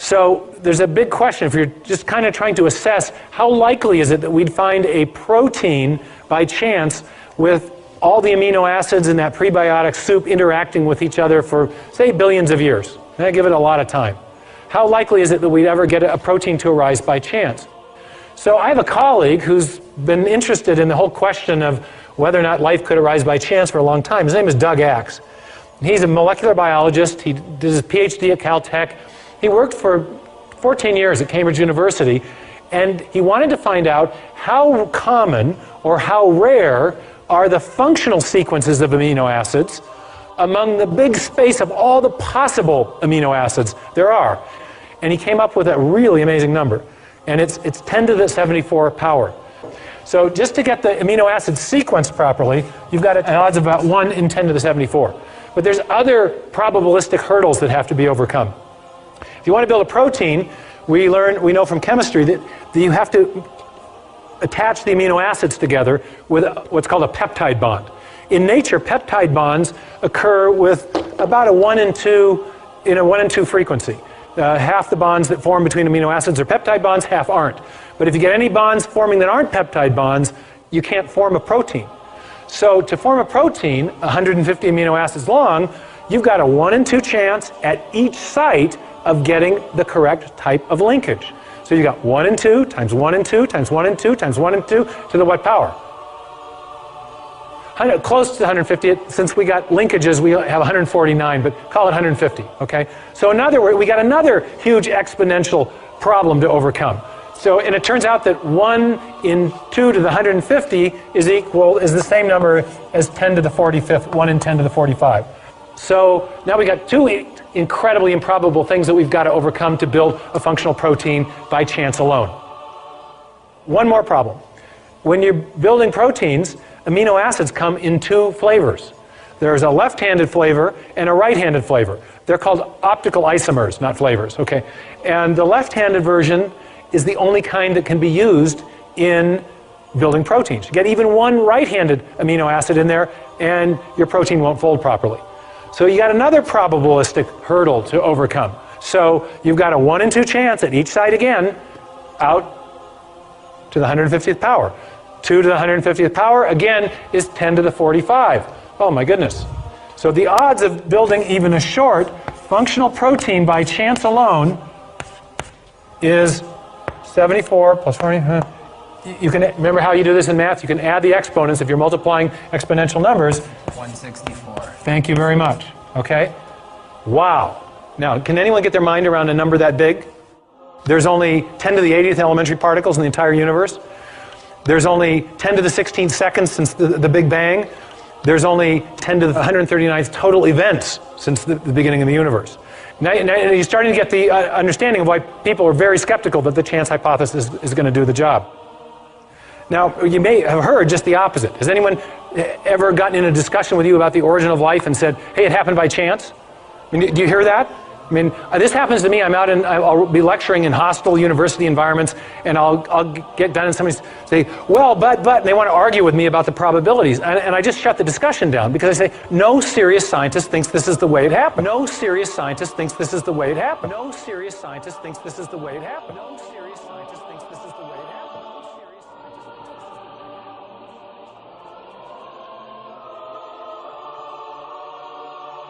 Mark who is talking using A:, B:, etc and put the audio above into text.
A: So there's a big question if you're just kind of trying to assess how likely is it that we'd find a protein by chance with all the amino acids in that prebiotic soup interacting with each other for, say, billions of years. And I give it a lot of time. How likely is it that we'd ever get a protein to arise by chance? So I have a colleague who's been interested in the whole question of whether or not life could arise by chance for a long time. His name is Doug Axe. He's a molecular biologist. He did his PhD at Caltech. He worked for 14 years at Cambridge University, and he wanted to find out how common or how rare are the functional sequences of amino acids among the big space of all the possible amino acids there are. And he came up with a really amazing number. And it's 10 to the 74 power. So just to get the amino acid sequence properly, you've got an odds of about 1 in 10 to the 74. But there's other probabilistic hurdles that have to be overcome. If you want to build a protein, we know from chemistry that you have to attach the amino acids together with what's called a peptide bond. In nature, peptide bonds occur with about a 1 in 2 in a 1 in 2 frequency. Half the bonds that form between amino acids are peptide bonds, half aren't. But if you get any bonds forming that aren't peptide bonds, you can't form a protein. So to form a protein, 150 amino acids long, you've got a 1 in 2 chance at each site of getting the correct type of linkage. So you've got 1 in 2 times 1 in 2 times 1 in 2 times 1 in 2 to the what power? Close to 150. Since we got linkages, we have 149, but call it 150, okay? So in other words, we got another huge exponential problem to overcome. So, and it turns out that 1 in 2 to the 150 is the same number as 10 to the 45th, 1 in 10 to the 45. So now we got 2 incredibly improbable things that we've got to overcome to build a functional protein by chance alone. One more problem. When you're building proteins, amino acids come in 2 flavors. There's a left-handed flavor and a right-handed flavor. They're called optical isomers, not flavors, okay? And the left-handed version is the only kind that can be used in building proteins. You get even one right-handed amino acid in there and your protein won't fold properly. So you got another probabilistic hurdle to overcome. So you've got a 1 in 2 chance at each site again out to the 150th power. 2 to the 150th power, again, is 10 to the 45. Oh my goodness. So the odds of building even a short functional protein by chance alone is 74 plus 40. You can remember how you do this in math? You can add the exponents if you're multiplying exponential numbers.
B: 164.
A: Thank you very much. Okay? Wow. Now, can anyone get their mind around a number that big? There's only 10 to the 80th elementary particles in the entire universe. There's only 10 to the 16th seconds since the Big Bang. There's only 10 to the 139th total events since the beginning of the universe. Now you're starting to get the understanding of why people are very skeptical that the chance hypothesis is going to do the job. Now, you may have heard just the opposite. Has anyone ever gotten in a discussion with you about the origin of life and said, hey, it happened by chance? I mean, do you hear that? I mean, this happens to me. I'll be lecturing in hostile university environments, and I'll get done and somebody say, well, but, and they want to argue with me about the probabilities. And I just shut the discussion down because I say, no serious scientist thinks this is the way it happened. No serious scientist thinks this is the way it happened. No serious scientist thinks this is the way it happened. No serious